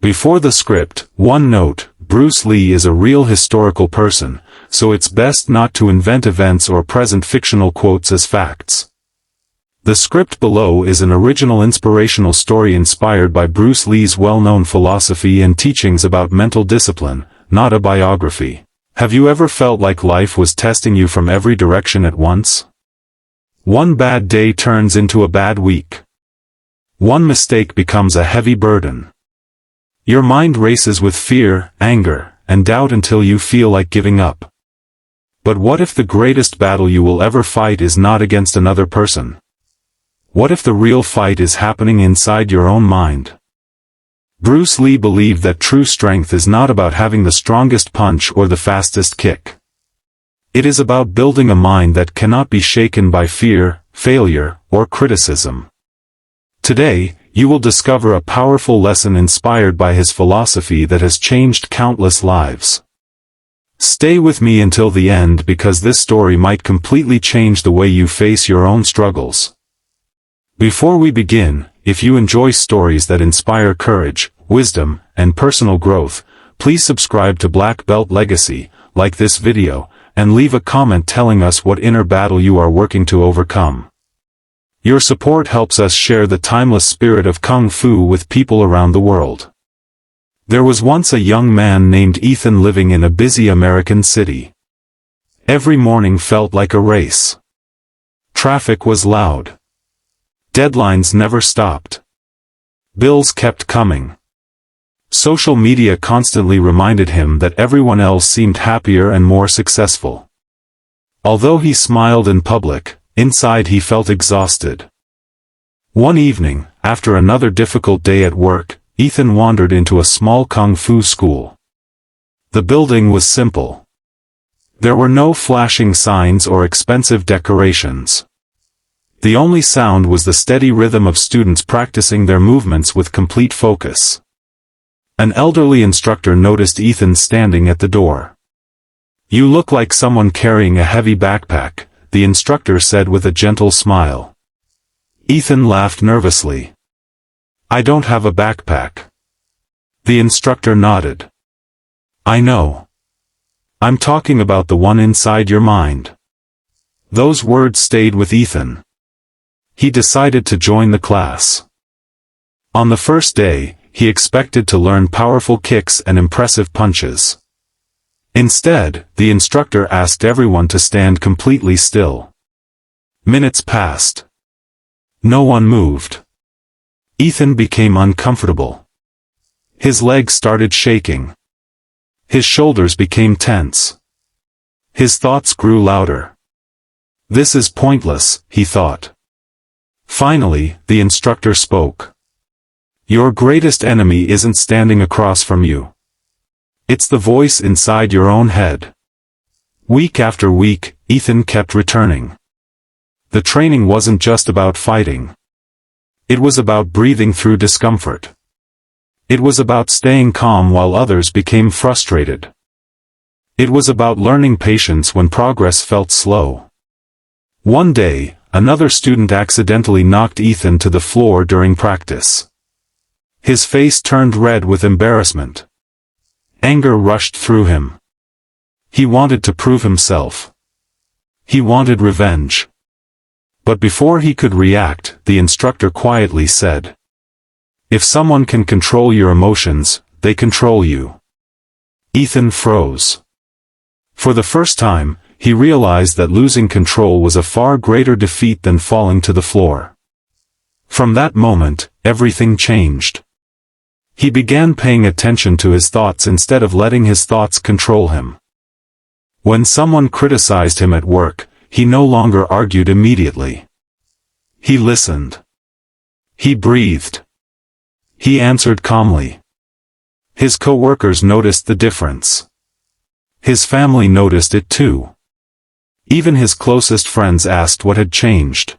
Before the script, one note: Bruce Lee is a real historical person, so it's best not to invent events or present fictional quotes as facts. The script below is an original inspirational story inspired by Bruce Lee's well-known philosophy and teachings about mental discipline, not a biography. Have you ever felt like life was testing you from every direction at once? One bad day turns into a bad week. One mistake becomes a heavy burden. Your mind races with fear, anger, and doubt until you feel like giving up. But what if the greatest battle you will ever fight is not against another person? What if the real fight is happening inside your own mind? Bruce Lee believed that true strength is not about having the strongest punch or the fastest kick. It is about building a mind that cannot be shaken by fear, failure, or criticism. Today, you will discover a powerful lesson inspired by his philosophy that has changed countless lives. Stay with me until the end because this story might completely change the way you face your own struggles. Before we begin, if you enjoy stories that inspire courage, wisdom, and personal growth, please subscribe to Black Belt Legacy, like this video, and leave a comment telling us what inner battle you are working to overcome. Your support helps us share the timeless spirit of Kung Fu with people around the world. There was once a young man named Ethan living in a busy American city. Every morning felt like a race. Traffic was loud. Deadlines never stopped. Bills kept coming. Social media constantly reminded him that everyone else seemed happier and more successful. Although he smiled in public, inside he felt exhausted. One evening, after another difficult day at work, Ethan wandered into a small Kung Fu school. The building was simple. There were no flashing signs or expensive decorations. The only sound was the steady rhythm of students practicing their movements with complete focus. An elderly instructor noticed Ethan standing at the door. "You look like someone carrying a heavy backpack," the instructor said with a gentle smile. Ethan laughed nervously. "I don't have a backpack." The instructor nodded. "I know. I'm talking about the one inside your mind." Those words stayed with Ethan. He decided to join the class. On the first day, he expected to learn powerful kicks and impressive punches. Instead, the instructor asked everyone to stand completely still. Minutes passed. No one moved. Ethan became uncomfortable. His legs started shaking. His shoulders became tense. His thoughts grew louder. "This is pointless," he thought. Finally, the instructor spoke. "Your greatest enemy isn't standing across from you. It's the voice inside your own head." Week after week, Ethan kept returning. The training wasn't just about fighting. It was about breathing through discomfort. It was about staying calm while others became frustrated. It was about learning patience when progress felt slow. One day, another student accidentally knocked Ethan to the floor during practice. His face turned red with embarrassment. Anger rushed through him. He wanted to prove himself. He wanted revenge. But before he could react, the instructor quietly said, "If someone can control your emotions, they control you." Ethan froze. For the first time, he realized that losing control was a far greater defeat than falling to the floor. From that moment, everything changed. He began paying attention to his thoughts instead of letting his thoughts control him. When someone criticized him at work, he no longer argued immediately. He listened. He breathed. He answered calmly. His co-workers noticed the difference. His family noticed it too. Even his closest friends asked what had changed.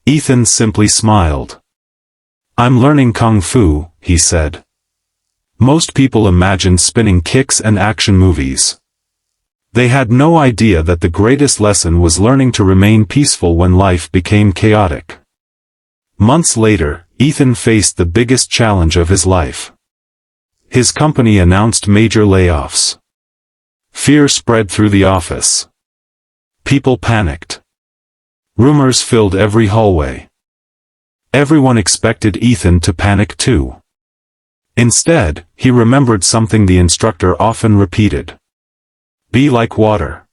Ethan simply smiled. "I'm learning Kung Fu," he said. Most people imagined spinning kicks and action movies. They had no idea that the greatest lesson was learning to remain peaceful when life became chaotic. Months later, Ethan faced the biggest challenge of his life. His company announced major layoffs. Fear spread through the office. People panicked. Rumors filled every hallway. Everyone expected Ethan to panic too. Instead, he remembered something the instructor often repeated. Be like water.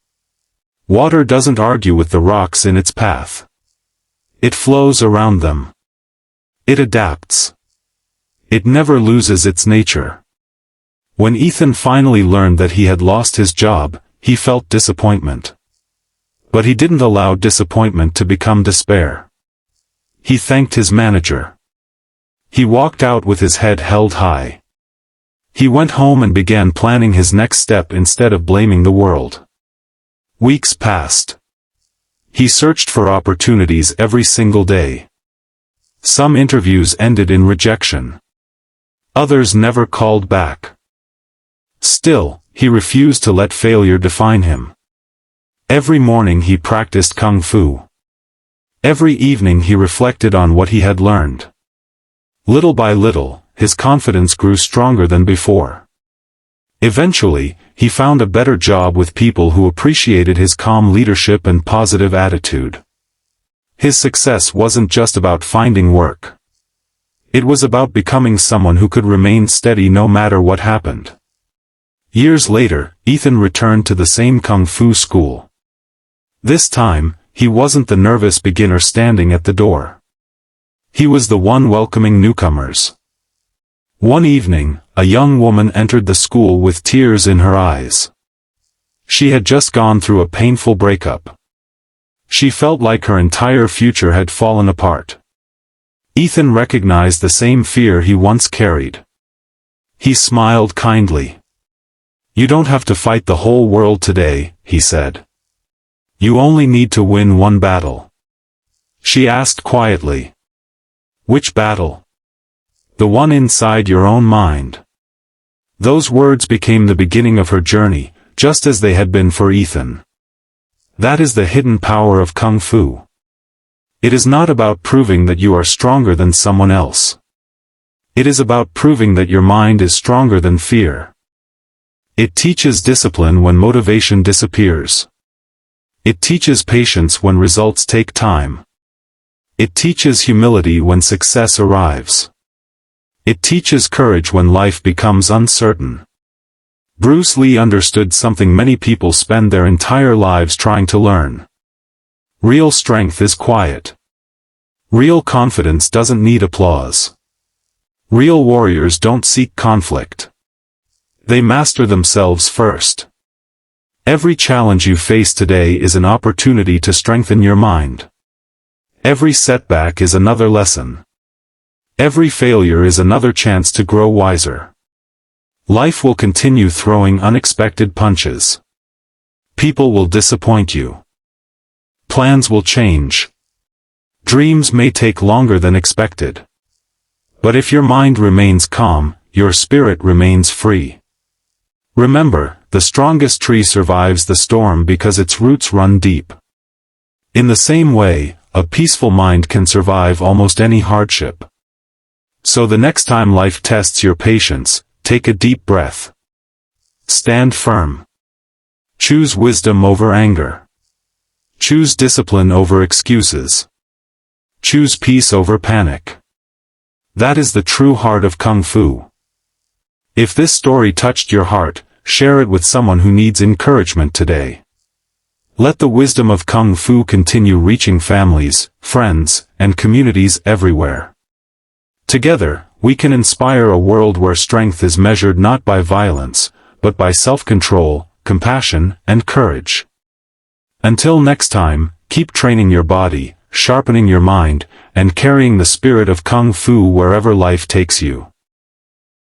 Water doesn't argue with the rocks in its path. It flows around them. It adapts. It never loses its nature. When Ethan finally learned that he had lost his job, he felt disappointment. But he didn't allow disappointment to become despair. He thanked his manager. He walked out with his head held high. He went home and began planning his next step instead of blaming the world. Weeks passed. He searched for opportunities every single day. Some interviews ended in rejection. Others never called back. Still, he refused to let failure define him. Every morning he practiced kung fu. Every evening he reflected on what he had learned. Little by little, his confidence grew stronger than before. Eventually, he found a better job with people who appreciated his calm leadership and positive attitude. His success wasn't just about finding work. It was about becoming someone who could remain steady no matter what happened. Years later, Ethan returned to the same kung fu school. This time, he wasn't the nervous beginner standing at the door. He was the one welcoming newcomers. One evening, a young woman entered the school with tears in her eyes. She had just gone through a painful breakup. She felt like her entire future had fallen apart. Ethan recognized the same fear he once carried. He smiled kindly. You don't have to fight the whole world today, he said. You only need to win one battle. She asked quietly. Which battle? The one inside your own mind. Those words became the beginning of her journey, just as they had been for Ethan. That is the hidden power of kung fu. It is not about proving that you are stronger than someone else. It is about proving that your mind is stronger than fear. It teaches discipline when motivation disappears. It teaches patience when results take time. It teaches humility when success arrives. It teaches courage when life becomes uncertain. Bruce Lee understood something many people spend their entire lives trying to learn. Real strength is quiet. Real confidence doesn't need applause. Real warriors don't seek conflict. They master themselves first. Every challenge you face today is an opportunity to strengthen your mind. Every setback is another lesson. Every failure is another chance to grow wiser. Life will continue throwing unexpected punches. People will disappoint you. Plans will change. Dreams may take longer than expected. But if your mind remains calm, your spirit remains free. Remember, the strongest tree survives the storm because its roots run deep. In the same way, a peaceful mind can survive almost any hardship. So the next time life tests your patience, take a deep breath. Stand firm. Choose wisdom over anger. Choose discipline over excuses. Choose peace over panic. That is the true heart of Kung Fu. If this story touched your heart, share it with someone who needs encouragement today. Let the wisdom of Kung Fu continue reaching families, friends, and communities everywhere. Together, we can inspire a world where strength is measured not by violence, but by self-control, compassion, and courage. Until next time, keep training your body, sharpening your mind, and carrying the spirit of Kung Fu wherever life takes you.